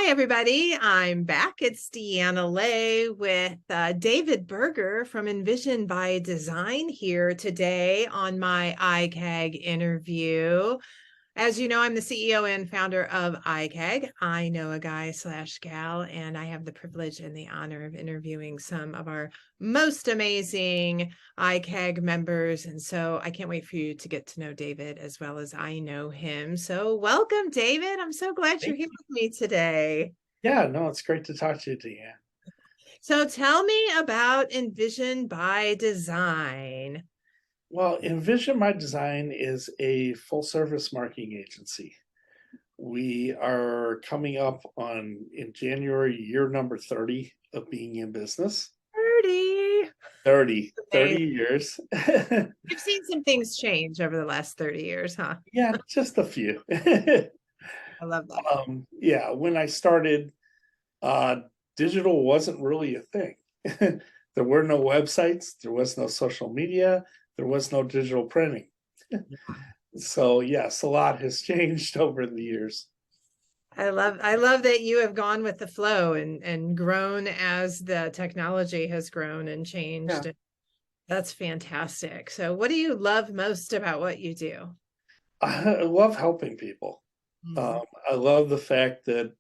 Hi, everybody. I'm back. It's Deanna Lay with David Berger from Envision by Design here today on my IKAGG interview. As you know, I'm the CEO and founder of IKAGG. I know a guy slash gal, and I have the privilege and the honor of interviewing some of our most amazing IKAGG members. And so I can't wait for you to get to know David as well as I know him. So welcome, David. I'm so glad you're Thank here you. with me today. Yeah, no, it's great to talk to you, Deanna. So tell me about Envision by Design. Well, Envision by Design is a full service marketing agency. We are coming up on in January, year number 30 of being in business. 30. 30 Amazing. years. You've seen some things change over the last 30 years, huh? Yeah, just a few. I love that. Yeah, when I started, uh, digital wasn't really a thing. There were no websites, there was no social media, there was no digital printing. So yes, a lot has changed over the years. I love that you have gone with the flow and grown as the technology has grown and Yeah, changed. That's fantastic. So what do you love most about what you do? I love helping people. Mhm. I love the fact that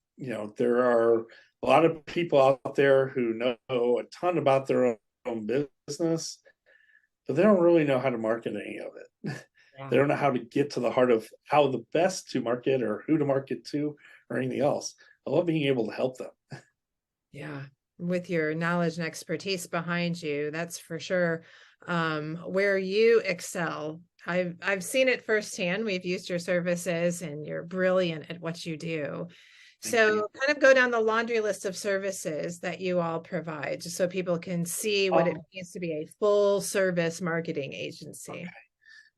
there are a lot of people out there who know a ton about their own business, but they don't really know how to market any of it. Yeah. They don't know how to get to the heart of how the best to market or who to market to or anything else. I love being able to help them. Yeah. With your knowledge and expertise behind you, that's for sure. Where you excel. I've seen it firsthand. We've used your services and you're brilliant at what you do. Thank you. So kind of go down the laundry list of services that you all provide, just so people can see what it Um, means to be a full service marketing agency.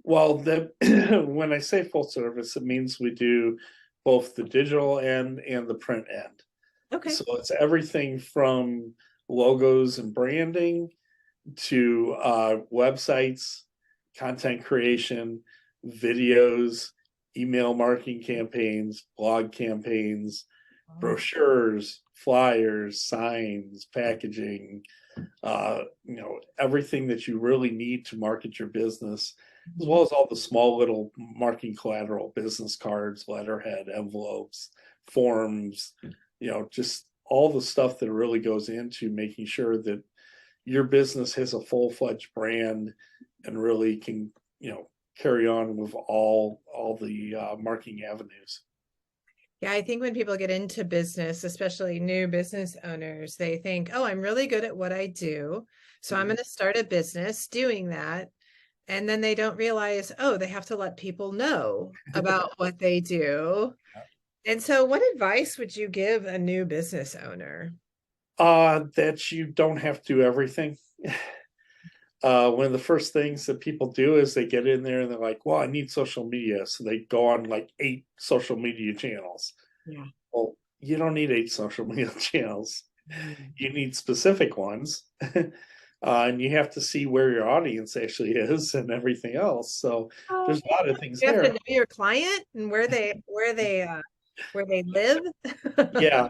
well, when I say full service, it means we do both the digital end and the print end. Okay. So it's everything from logos and branding to websites, content creation, videos, email marketing campaigns, blog campaigns, Wow. brochures, flyers, signs, packaging, everything that you really need to market your business, as Mhm. well as all the small little marketing collateral, business cards, letterhead, envelopes, forms, just all the stuff that really goes into making sure that your business has a full-fledged brand and really can, carry on with all the marketing avenues. Yeah, I think when people get into business, especially new business owners, they think, oh, I'm really good at what I do. So I'm Mhm. going to start a business doing that. And then they don't realize, oh, they have to let people know about what they do. And so, what advice would you give a new business owner? That you don't have to do everything. One of the first things that people do is they get in there and they're like, well, I need social media. So they go on like 8 social media channels. Yeah. Well, you don't need 8 social media channels. Mm. You need specific ones. And you have to see where your audience actually is and everything else. So Oh, there's a lot of things you have to there. know your client and where they live. Yeah.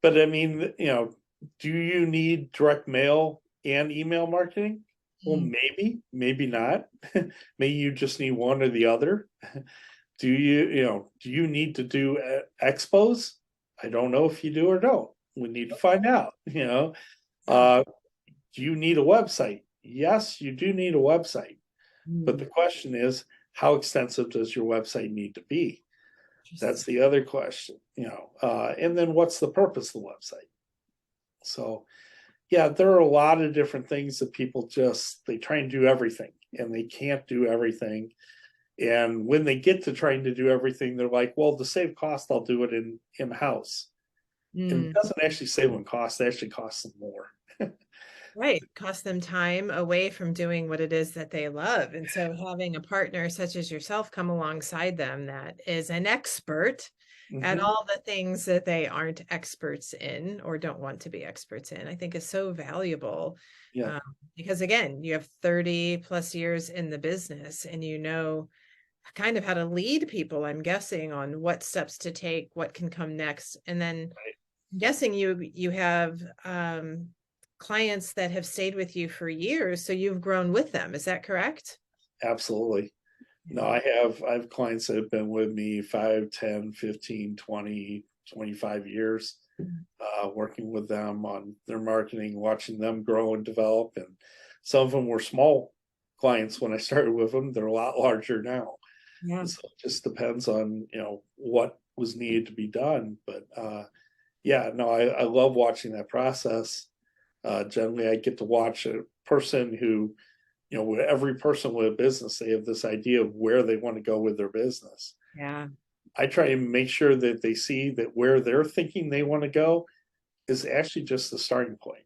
But I mean, do you need direct mail and email marketing? Well, Mm. maybe not. Maybe you just need one or the other. Do you need to do expos? I don't know if you do or don't. We need to find out. Yeah. Uh, do you need a website? Yes, you do need a website. But the Mm. question is, how extensive does your website need to be? Interesting. That's the other question. And then what's the purpose of the website? So yeah, there are a lot of different things that people just they try and do everything and they can't do everything. And when they get to trying to do everything, they're like, well, to save cost, I'll do it in house. And it Mm. doesn't actually save them cost, it actually costs them more. Right. Cost them time away from doing what it is that they love. And so having a partner such as yourself come alongside them that is an expert at Hmm. all the things that they aren't experts in or don't want to be experts in, I think is so valuable. Yeah. Um, because again, you have 30 plus years in the business and you know kind of how to lead people, I'm guessing, on what steps to take, what can come next, and then I'm guessing you have clients that have stayed with you for years, so you've grown with them. Is that correct? Absolutely. No, I have clients that have been with me 5, 10, 15, 20, 25 years, working with them on their marketing, watching them grow and develop. And some of them were small clients when I started with them. They're a lot larger now. Yeah. So it just depends on, what was needed to be done. But yeah, no, I love watching that process. Generally, I get to watch a person who, with every person with a business, they have this idea of where they want to go with their business. Yeah. I try and make sure that they see that where they're thinking they want to go is actually just the starting point.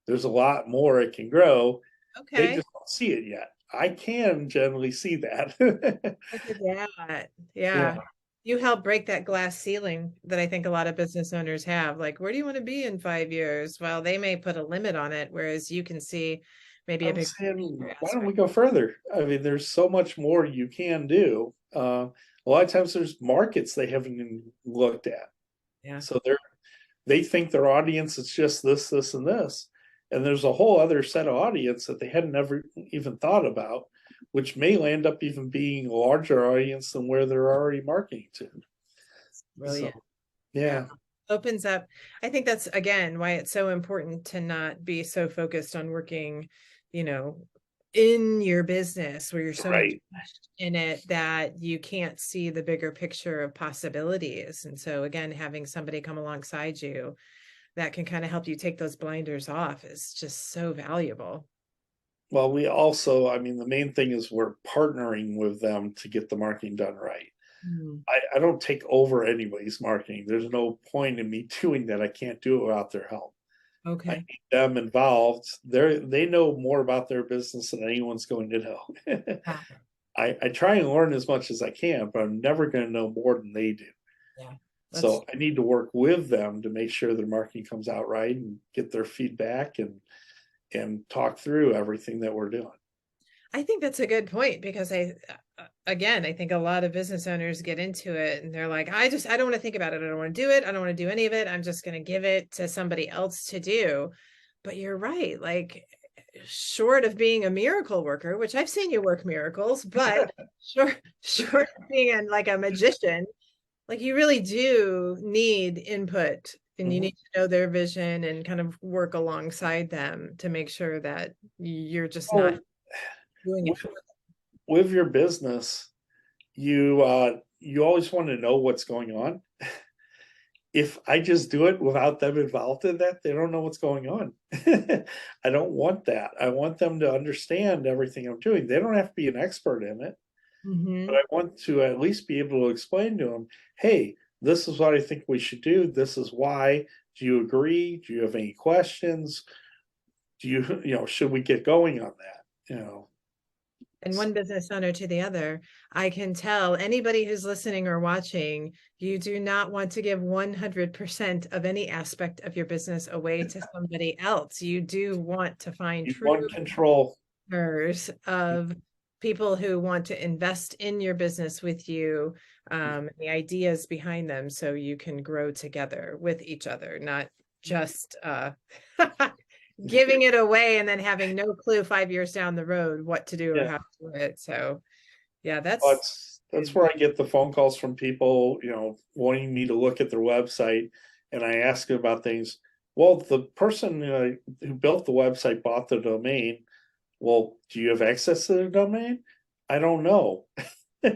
There's a lot more it can grow. They Okay. just don't see it yet. I can generally see that. Look at that. Yeah, Yeah. You help break that glass ceiling that I think a lot of business owners have. Like, where do you want to be in 5 years? Well, they may put a limit on it, whereas you can see maybe a I'm big saying, picture why don't we aspect. go further? I mean, there's so much more you can do. A lot of times there's markets they haven't even looked at. Yeah. So they think their audience is just this, and this. And there's a whole other set of audience that they hadn't ever even thought about, which may land up even being a larger audience than where they're already marketing to. So Brilliant. Yeah. yeah, Opens up. I think that's again why it's so important to not be so focused on working, you know, in your business where you're so right. entrenched in it that you can't see the bigger picture of possibilities. And so again, having somebody come alongside you that can kind of help you take those blinders off is just so valuable. Well, we also, I mean, the main thing is we're partnering with them to get the marketing done right. Mm, I don't take over anybody's marketing. There's no point in me doing that. I can't do it without their help. I okay. need them involved. They know more about their business than anyone's going to know. Yeah. I try and learn as much as I can, but I'm never going to know more than they do. Yeah. That's So I need to work with them to make sure their marketing comes out right and get their feedback and talk through everything that we're doing. I think that's a good point because again, I think a lot of business owners get into it and they're like, I don't want to think about it. I don't want to do it. I don't want to do any of it. I'm just going to give it to somebody else to do. But you're right. Like, short of being a miracle worker, which I've seen you work miracles, but short of being like a magician, like you really do need input and you Mhm. need to know their vision and kind of work alongside them to make sure that you're just not Oh, doing it with, for with your business, you always want to know what's going on. If I just do it without them involved in that, they don't know what's going on. I don't want that. I want them to understand everything I'm doing. They don't have to be an expert in it, them. but Hmm. I want to at least be able to explain to them, hey, this is what I think we should do. This is why. Do you agree? Do you have any questions? Do should we get going on that? And So, one business owner to the other, I can tell anybody who's listening or watching, you do not want to give 100% of any aspect of your business away to somebody else. You do want to find you true want control. partners of people who want to invest in your business with you, the ideas behind them, so you can grow together with each other, not just giving it away and then having no clue 5 years down the road what to do or Yeah. how to do it. So yeah, that's That's where I get the phone calls from people, wanting me to look at their website, and I ask them about things. Well, the person who built the website bought the domain. Well, do you have access to the domain? I don't know.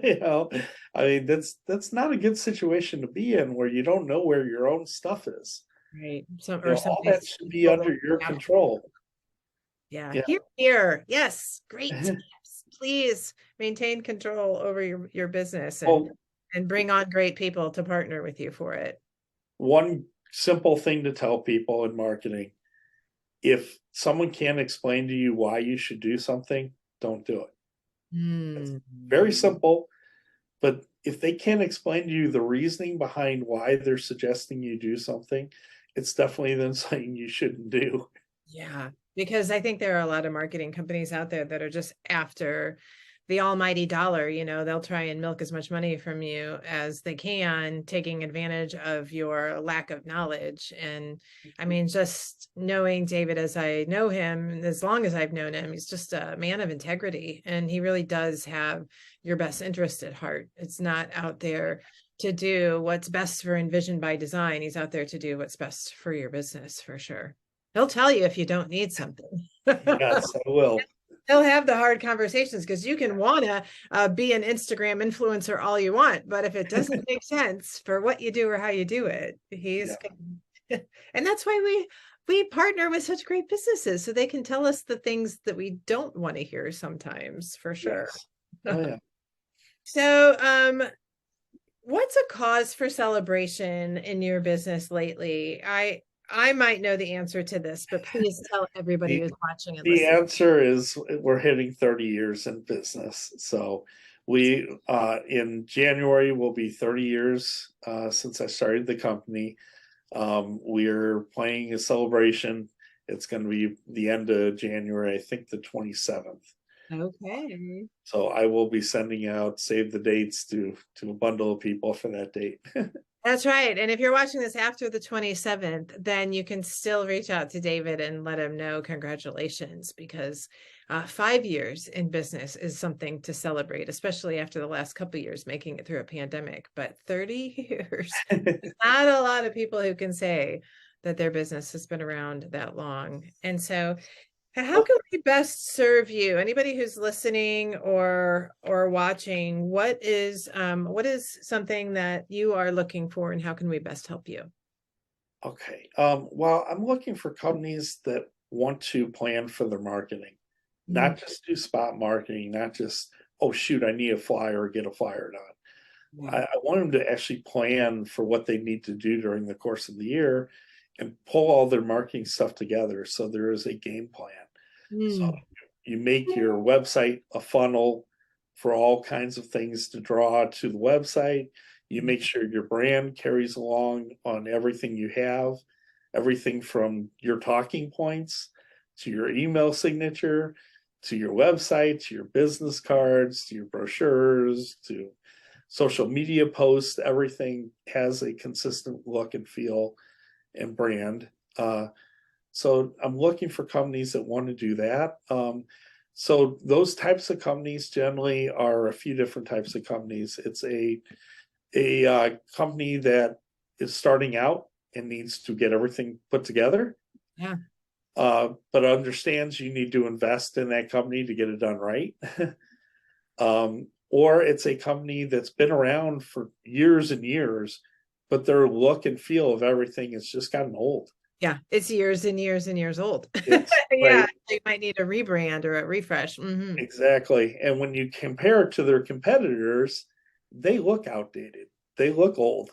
you know, I mean that's not a good situation to be in where you don't know where your own stuff is. right. Some or All that somebody's should be under your control. yeah, Yeah. here. Yes, great tips. Please maintain control over your business Well, and bring on great people to partner with you for it. one simple thing to tell people in marketing: if someone can't explain to you why you should do something, don't do it. It's Mm, very simple, but if they can't explain to you the reasoning behind why they're suggesting you do something, it's definitely then something you shouldn't do. yeah, because I think there are a lot of marketing companies out there that are just after the almighty dollar. They'll try and milk as much money from you as they can, taking advantage of your lack of knowledge. And I mean, just knowing David as I know him, and as long as I've known him, he's just a man of integrity, and he really does have your best interest at heart. It's not out there to do what's best for Envision by Design. He's out there to do what's best for your business, for sure. He'll tell you if you don't need something. Yes, I will. He'll have the hard conversations, because you can want to be an Instagram influencer all you want, but if it doesn't make sense for what you do or how you do it, he's and that's why we partner with such great businesses, so they can tell us the things that we don't want to hear sometimes, for sure. Yes. Oh, yeah. So what's a cause for celebration in your business lately? I might know the answer to this, but please tell everybody who's watching and listening. The answer is we're hitting 30 years in business. So we, in January, will be 30 years since I started the company. We're planning a celebration. It's going to be the end of January, I think the 27th. Okay. So I will be sending out save the dates to a bundle of people for that date. That's right. And if you're watching this after the 27th, then you can still reach out to David and let him know congratulations, because 5 years in business is something to celebrate, especially after the last couple of years making it through a pandemic. But 30 years, not a lot of people who can say that their business has been around that long. And so how can we best serve you? Anybody who's listening or watching, what is something that you are looking for, and how can we best help you? Okay. Well, I'm looking for companies that want to plan for their marketing, not just do spot marketing, not just, oh shoot, I need a flyer, get a flyer done. I want them to actually plan for what they need to do during the course of the year and pull all their marketing stuff together, so there is a game plan. So you make your website a funnel for all kinds of things to draw to the website. You make sure your brand carries along on everything you have, everything from your talking points to your email signature, to your website, to your business cards, to your brochures, to social media posts. Everything has a consistent look and feel and brand. So I'm looking for companies that want to do that. So those types of companies generally are a few different types of companies. It's a company that is starting out and needs to get everything put together. Yeah. But understands you need to invest in that company to get it done right. Or it's a company that's been around for years and years, but their look and feel of everything has just gotten old. Yeah, it's years and years and years old. Yeah, right. They might need a rebrand or a refresh. Exactly. And when you compare it to their competitors, they look outdated. They look old.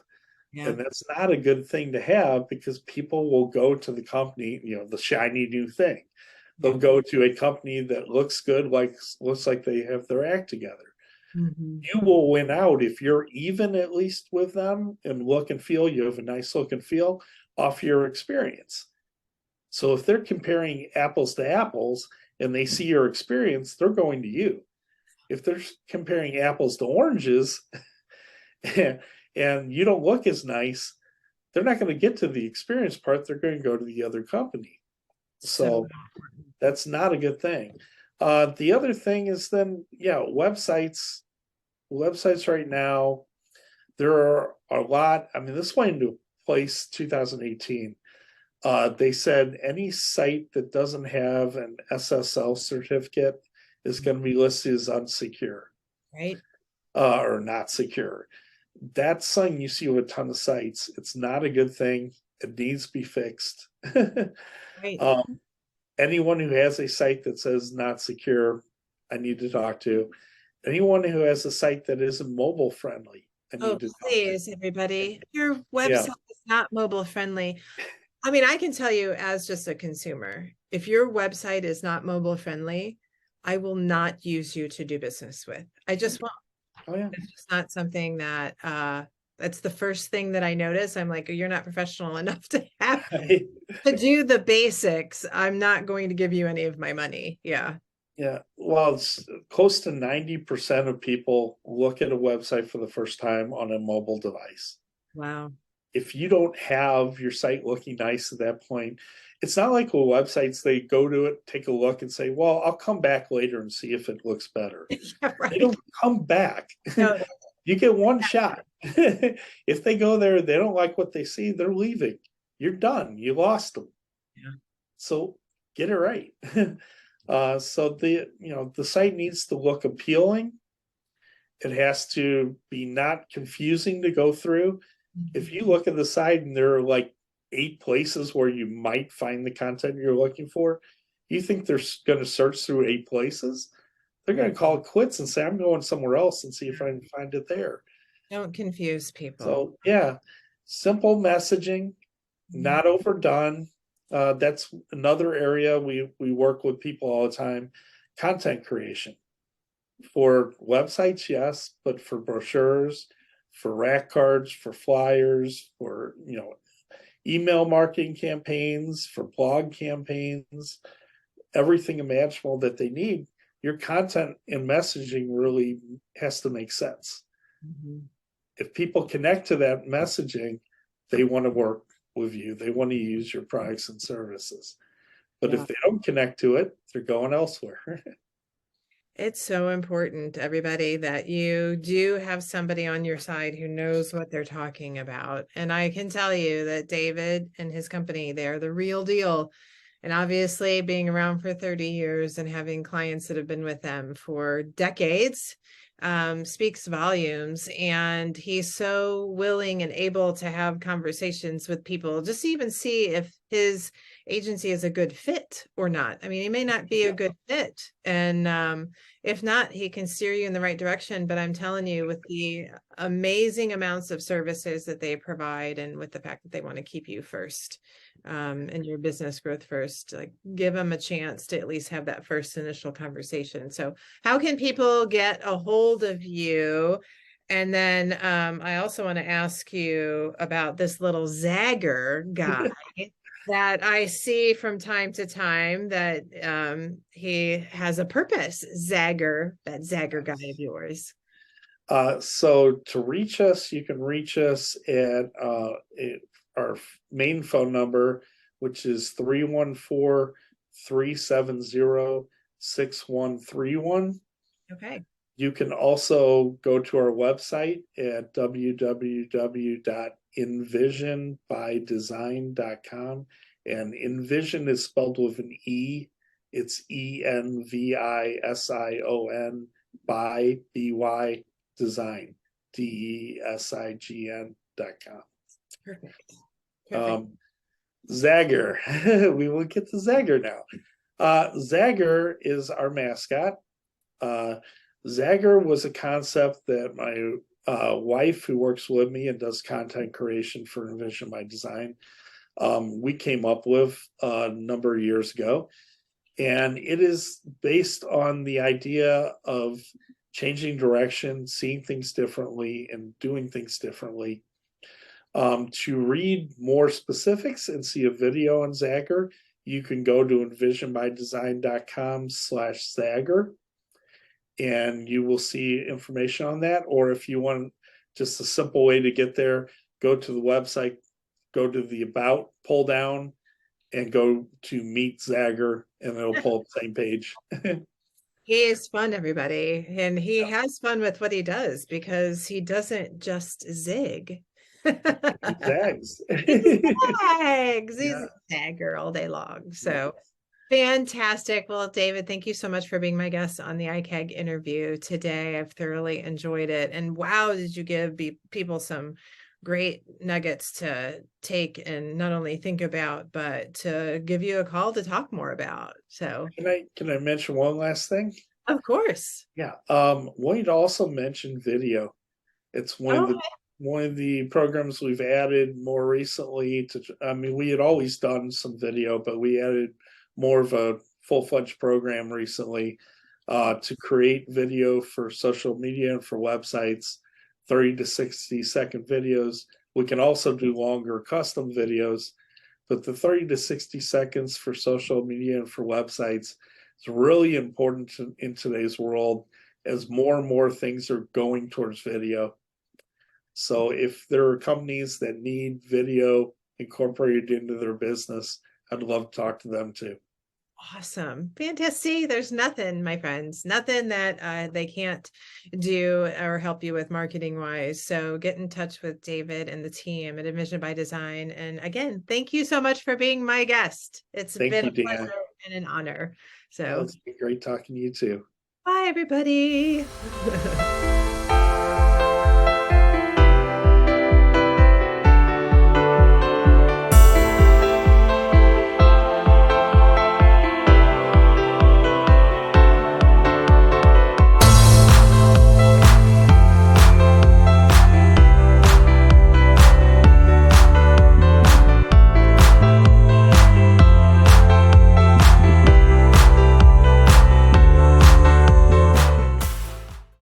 Yeah. And that's not a good thing to have, because people will go to the company, the shiny new thing. They'll go to a company that looks good, looks like they have their act together. You will win out if you're even at least with them and look and feel. You have a nice look and feel off your experience. So if they're comparing apples to apples and they see your experience, they're going to you. If they're comparing apples to oranges and you don't look as nice, they're not going to get to the experience part. They're going to go to the other company. So that's not a good thing. The other thing is then, websites right now, there are a lot. I mean, this went into place 2018. They said any site that doesn't have an SSL certificate is going to be listed as unsecure, right? Or not secure. That's something you see with a ton of sites. It's not a good thing. It needs to be fixed. Right. Anyone who has a site that says not secure, I need to talk to. Anyone who has a site that isn't mobile friendly, please, everybody, your website is not mobile friendly. I mean, I can tell you as just a consumer, if your website is not mobile friendly, I will not use you to do business with. I just won't. Oh, yeah. It's just not something that that's the first thing that I notice. I'm like, you're not professional enough to have to do the basics. I'm not going to give you any of my money. Yeah. Yeah, well, it's close to 90% of people look at a website for the first time on a mobile device. Wow. If you don't have your site looking nice at that point, it's not like with websites, they go to it, take a look, and say, well, I'll come back later and see if it looks better. Yeah, They right. don't come back. No, You get one shot. If they go there, they don't like what they see, they're leaving. You're done. You lost them. yeah. So get it right. So the site needs to look appealing. It has to be not confusing to go through. If you look at the site and there are like 8 places where you might find the content you're looking for, you think they're going to search through 8 places? They're going to call it quits and say, I'm going somewhere else and see if I can find it there. Don't confuse people. So, yeah, simple messaging, not overdone. That's another area we work with people all the time. Content creation for websites, yes, but for brochures, for rack cards, for flyers, for email marketing campaigns, for blog campaigns, everything imaginable that they need. Your content and messaging really has to make sense. Mhm. If people connect to that messaging, they want to work with you. They want to use your products and services. But Yeah. if they don't connect to it, they're going elsewhere. It's so important, everybody, that you do have somebody on your side who knows what they're talking about. And I can tell you that David and his company, they're the real deal. And obviously, being around for 30 years and having clients that have been with them for decades speaks volumes. And he's so willing and able to have conversations with people, just to even see if his agency is a good fit or not. I mean, he may not be a good fit. And if not, he can steer you in the right direction. But I'm telling you, with the amazing amounts of services that they provide and with the fact that they want to keep you first and your business growth first, like give them a chance to at least have that first initial conversation. So how can people get a hold of you? And then I also want to ask you about this little Zagger guy that I see from time to time that he has a purpose, Zagger, that Zagger guy of yours. So to reach us, you can reach us at our main phone number, which is 314-370-6131. Okay. You can also go to our website at www.envisionbydesign.com. And Envision is spelled with an E. It's Envision by BY design, DESIGN.com. Perfect. Perfect. Zagger, we will get to Zagger now. Zagger is our mascot. Zagger was a concept that my wife, who works with me and does content creation for Envision by Design, we came up with a number of years ago. And it is based on the idea of changing direction, seeing things differently, and doing things differently. To read more specifics and see a video on Zagger, you can go to envisionbydesign.com/Zagger, and you will see information on that. Or if you want just a simple way to get there, go to the website, go to the About, pull down, and go to Meet Zagger, and it'll pull up the same page. He is fun, everybody. And he has fun with what he does because he doesn't just zig. He zags. Zags. He's Yeah. a zagger all day long. So fantastic. Well, David, thank you so much for being my guest on the IKAGG interview today. I've thoroughly enjoyed it. And wow, did you give people some great nuggets to take and not only think about, but to give you a call to talk more about. So, Can I mention one last thing? of course. Yeah. Wanted to also mention video. It's Oh, one of the programs we've added more recently to, I mean, we had always done some video, but we added more of a full-fledged program recently to create video for social media and for websites, 30 to 60-second videos. We can also do longer custom videos, but the 30 to 60 seconds for social media and for websites, It's really important in today's world as more and more things are going towards video. So if there are companies that need video incorporated into their business, I'd love to talk to them too. Awesome. Fantastic. There's nothing, my friends, nothing that they can't do or help you with marketing wise. So get in touch with David and the team at Envision by Design. And again, thank you so much for being my guest. It's Thank been you, a Dan. pleasure and an honor. Oh, So it's been great talking to you too. bye, everybody.